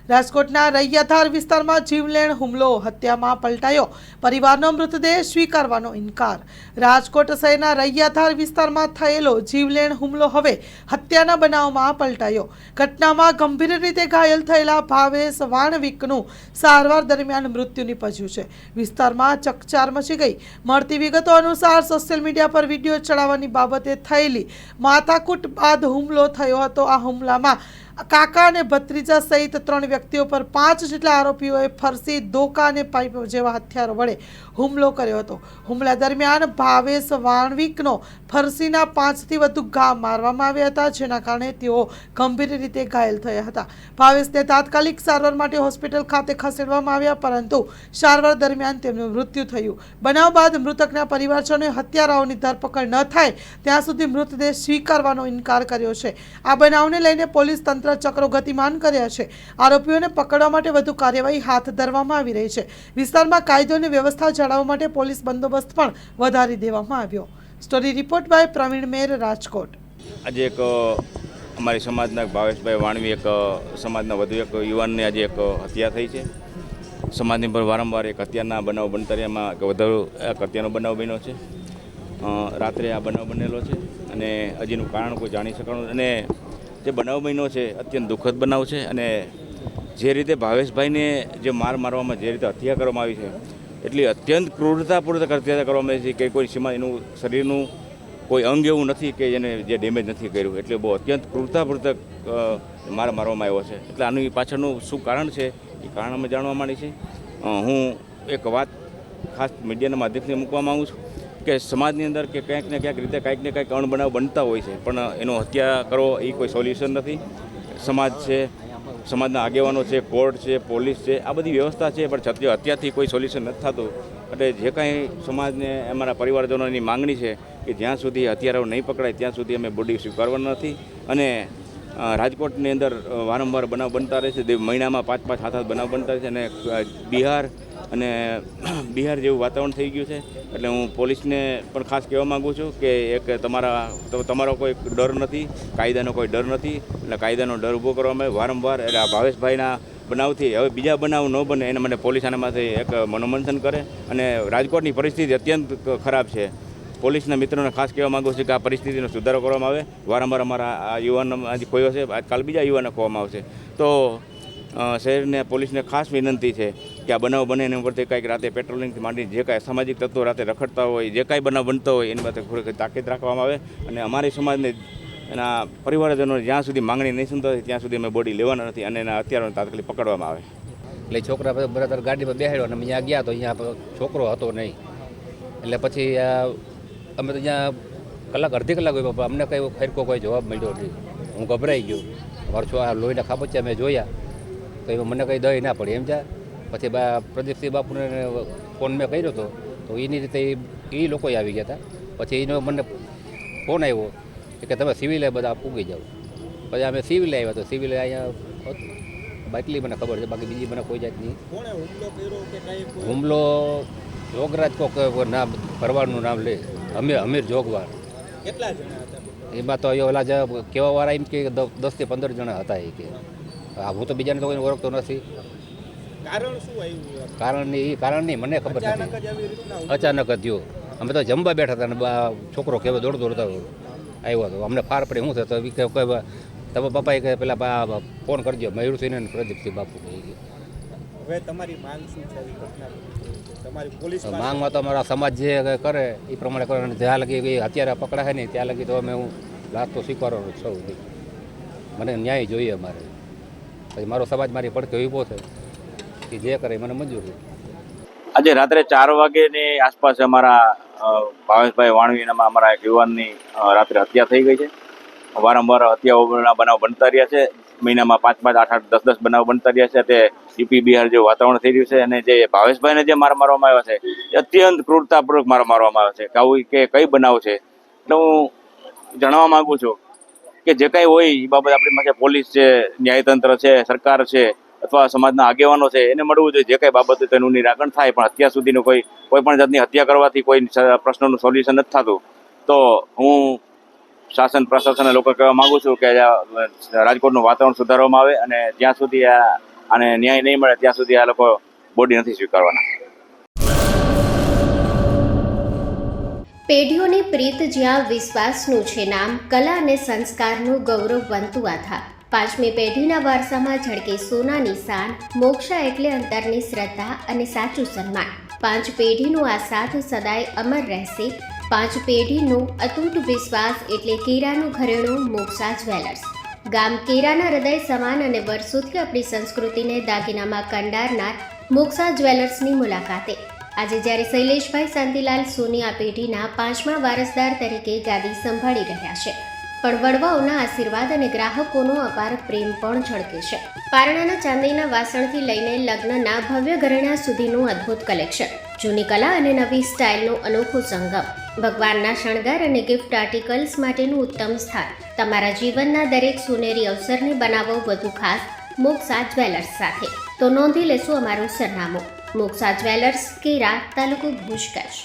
રાજકોટના રૈયાધાર વિસ્તારમાં જીવલેણ હુમલો, હત્યામાં પલટાયો પરિવારનો મૃતદેહ સ્વીકારવાનો ઇનકાર। રાજકોટ શહેરના રૈયાધાર વિસ્તારમાં થયેલો જીવલેણ હુમલો હવે હત્યાના બનાવમાં પલટાયો। ઘટનામાં ગંભીર રીતે ઘાયલ થયેલા ભાવેશ વાણવિકનું સારવાર દરમિયાન મૃત્યુ નિપજ્યું છે। વિસ્તારમાં ચકચાર મચી ગઈ। મળતી વિગતો અનુસાર સોશિયલ મીડિયા પર વિડીયો ચડાવવાની બાબતે થયેલી માથાકૂટ બાદ હુમલો થયો હતો। આ હુમલામાં કાકા અને ભત્રીજા સહિત 3 વ્યક્તિઓ પર 5 જેટલા આરોપીઓએ ફરસી, ધોકા અને પાઇપ જેવા હથિયારો વડે હુમલો કર્યો હતો। હુમલા દરમિયાન ભાવેશ વાણવિકનો ફરસીના 5થી વધુ ઘા મારવામાં આવ્યા હતા, જેના કારણે તેઓ ગંભીર રીતે ઘાયલ થયા હતા। ભાવેશને તાત્કાલિક સારવાર માટે હોસ્પિટલ ખાતે ખસેડવામાં આવ્યા, પરંતુ સારવાર દરમિયાન તેમનું મૃત્યુ થયું। બનાવ બાદ મૃતકના પરિવારજનોએ હત્યારાઓની ધરપકડ ન થાય ત્યાં સુધી મૃતદેહ સ્વીકારવાનો ઇનકાર કર્યો છે। આ બનાવને લઈને પોલીસ તંત્ર ચક્રો ગતિમાન કર્યા છે। આરોપીઓને પકડવા માટે વધુ કાર્યવાહી હાથ ધરવામાં આવી રહી છે। વિસ્તારમાં કાયદો અને વ્યવસ્થા જાળવવા માટે પોલીસ બંદોબસ્ત પણ વધારી દેવામાં આવ્યો। સ્ટોરી રિપોર્ટ બાય પ્રવીણ મેર, રાજકોટ। આજે એક અમારી સમાજના ભાવેશભાઈ વાણવી એક સમાજના વધુ એક યુવાનની આજે એક હત્યા થઈ છે। સમાજની પર વારંવાર એક હત્યાના બનાવ બનતા રહ્યામાં વધુ એક હત્યાનો બનાવ બન્યો છે। રાત્રે આ બનાવ બનેલો છે અને હજીનું કારણ કોઈ જાણી શકાયું અને જે બનાવ બન્યો છે અત્યંત દુઃખદ બનાવ છે। અને જે રીતે ભાવેશભાઈને જે મારવામાં જે રીતે હત્યા કરવામાં આવી છે એટલી અત્યંત ક્રૂરતાપૂર્વક હત્યા કરવામાં આવી છે કે કોઈ સીમા એનું શરીરનું કોઈ અંગ એવું નથી કે એને જે ડેમેજ નથી કર્યું, એટલે બહુ અત્યંત ક્રૂરતાપૂર્વક મારવામાં આવ્યો છે। એટલે આની પાછળનું શું કારણ છે એ કારણ અમે જાણવા માંડી છે। હું એક વાત ખાસ મીડિયાના માધ્યમથી મૂકવા માગું છું કે સમાજની અંદર કે ક્યાંક ને ક્યાંક રીતે કાંઈક ને કાંઈક અણબનાવ બનતા હોય છે, પણ એનો હત્યા કરવો એ કોઈ સોલ્યુશન નથી। સમાજ છે, સમાજના આગેવાનો છે, કોર્ટ છે, પોલીસ છે, આ બધી વ્યવસ્થા છે, પણ છતાં હત્યાથી કોઈ સોલ્યુશન નથી થતું। એટલે જે કાંઈ સમાજને અમારા પરિવારજનોની માંગણી છે કે જ્યાં સુધી હત્યારાઓ નહીં પકડાય ત્યાં સુધી અમે બોડી સ્વીકારવાના નથી। અને રાજકોટની અંદર વારંવાર બનાવ બનતા રહે છે, મહિનામાં 5-5, 7-7 બનાવ બનતા રહે છે અને બિહાર જેવું વાતાવરણ થઈ ગયું છે। એટલે હું પોલીસને પણ ખાસ કહેવા માગું છું કે એક તમારો કોઈ ડર નથી, કાયદાનો કોઈ ડર નથી, એટલે કાયદાનો ડર ઊભો કરવામાં આવે વારંવાર। એટલે આ ભાવેશભાઈના બનાવથી હવે બીજા બનાવ ન બને એના માટે પોલીસ આનામાંથી એક મનોમંથન કરે। અને રાજકોટની પરિસ્થિતિ અત્યંત ખરાબ છે। પોલીસના મિત્રોને ખાસ કહેવા માગું છું કે આ પરિસ્થિતિનો સુધારો કરવામાં આવે। વારંવાર અમારા આ યુવાનો આજે ખોયો છે, આજકાલ બીજા યુવાને ખોવામાં આવશે। તો શહેરને પોલીસને ખાસ વિનંતી છે કે આ બનાવ બને એના ઉપરથી કંઈક રાતે પેટ્રોલિંગથી માંડી જે કાંઈ સામાજિક તત્વો રાતે રખડતા હોય, જે કાંઈ બનાવ બનતો હોય એની માટે થોડીક તાકીદ રાખવામાં આવે। અને અમારી સમાજને એના પરિવારજનોને જ્યાં સુધી માંગણી નહીં સંતોષે ત્યાં સુધી અમે બોડી લેવાના નથી અને એના હત્યારાઓને તાત્કાલિક પકડવામાં આવે। એટલે છોકરા બરાબર ગાડીમાં બેહાડ્યો અને અહીંયા ગયા તો અહીંયા છોકરો હતો નહીં, એટલે પછી અમે તો અહીંયા અડધી કલાક હોય, અમને કંઈ ખરેખર કોઈ જવાબ મળ્યો નહીં। હું ગભરાઈ ગયો। મારો આ લોહીના ખાબોચિયા મેં જોયા તો એમાં મને કંઈ દઈ ના પડી સમજ્યા। પછી પ્રદીપસિંહ બાપુને ફોન મેં કર્યો હતો તો એની રીતે એ લોકો આવી ગયા હતા। પછી એનો મને ફોન આવ્યો કે તમે સિવિલે બધા પૂગી જાઓ। પછી અમે સિવિલે આવ્યા તો સિવિલે અહીંયા એટલી મને ખબર છે, બાકી બીજી મને કોઈ જાતની હુમલો જોગરાજ કોક નામ ભરવાનું નામ લે અમીર જોગવાર। કેટલા જણા હતા એમાં તો ઓલા જે કહેવાવાળા એમ કે 10 થી 15 જણા હતા એ કે હું તો બીજાને તો કોઈને ઓળખતો નથી। કારણ શું આવ્યું? કારણ નહીં મને ખબર નથી, અચાનક જ થયો। અમે તો જમવા બેઠા હતા અને છોકરો કેવો દોડતો આવ્યો હતો, અમને ફાર પડે શું થતો તમે પપ્પાએ કહે પેલા ફોન કરજો મયુરસિંહ અને પ્રદીપસિંહ બાપુ। હવે તમારી માંગ શું છે આવી ઘટના? તમારી પોલીસ માંગમાં તો અમારા સમાજ જે કરે એ પ્રમાણે કરે, જ્યાં લગી અત્યારે પકડાય નહીં ત્યાં લગી તો અમે હું લાશ તો સ્વીકારવાનો છું। મને ન્યાય જોઈએ અમારે, પછી મારો સમાજ મારી પડકે ઊભો છે કે જે કરે મને મંજૂર છે। આજે રાત્રે 4 વાગ્યાની આસપાસ અમારા ભાવેશભાઈ વાણવીનામાં અમારા એક યુવાનની રાત્રે હત્યા થઈ ગઈ છે। વારંવાર હત્યાઓના બનાવ બનતા રહ્યા છે, મહિનામાં 5-5, 8-8, 10-10 બનાવ બનતા રહ્યા છે। તે યુપી બિહાર જેવું વાતાવરણ થઈ રહ્યું છે અને જે ભાવેશભાઈને જે મારવામાં આવ્યો છે એ અત્યંત ક્રૂરતાપૂર્વક મારવામાં આવ્યો છે કે આવું કે કઈ બનાવ છે। એટલે હું જણાવવા માગું છું કે જે કાંઈ હોય એ બાબત આપણી પાસે પોલીસ છે, ન્યાયતંત્ર છે, સરકાર છે અથવા સમાજના આગેવાનો છે એને મળવું જોઈએ। જે કાંઈ બાબત તેનું નિરાકરણ થાય, પણ અત્યાર સુધીનું કોઈ પણ જાતની હત્યા કરવાથી કોઈ પ્રશ્નનું સોલ્યુશન નથી થતું। તો હું શાસન પ્રશાસનના લોકો કહેવા માગું છું કે રાજકોટનું વાતાવરણ સુધારવામાં આવે અને જ્યાં સુધી આ અને ન્યાય નહીં મળે ત્યાં સુધી આ લોકો બોડી નથી સ્વીકારવાના. પેઢીઓની પ્રીત જ્યાં વિશ્વાસનું છે નામ, કલા અને સંસ્કારનું ગૌરવ બનતું આધાર. 5મી પેઢીના વારસામાં ઝળકે સોનાની શાન, મોક્ષા એટલે અંતરની શ્રદ્ધા અને સાચું સન્માન. 5 પેઢીનું આ સાથ સદાય અમર રહેશે. 5 પેઢીનું અતૂટ વિશ્વાસ એટલે કેરાનું ઘરેણું મોક્ષા જ્વેલર્સ. ગામ કેરાના હૃદય સમાન અને વર્ષોથી આપણી સંસ્કૃતિને દાગીનામાં કંડારનાર મોક્ષા જ્વેલર્સની મુલાકાતે આજે જ્યારે શૈલેષભાઈ શાંતિલાલ સોની આ પેઢીના 5મા વારસદાર તરીકે ગાદી સંભાળી રહ્યા છે, પણ વડવાઓના આશીર્વાદ અને ગ્રાહકોનો અપાર પ્રેમ પણ ઝળકે છે. પારણાના ચાંદીના વાસણથી લઈને લગ્નના ભવ્ય ઘરેણા સુધીનું અદ્ભુત કલેક્શન, જૂની કલા અને નવી સ્ટાઇલનો અનોખો સંગમ, ભગવાનના શણગાર અને ગિફ્ટ આર્ટિકલ્સ માટેનું ઉત્તમ સ્થાન. તમારા જીવનના દરેક સોનેરી અવસરને બનાવો વધુ ખાસ મોક્ષા જ્વેલર્સ સાથે. તો નોંધી લેશો અમારું સરનામું: મોક્ષા જ્વેલર્સ, કેરા, તાલુકો ભુજ, કચ્છ.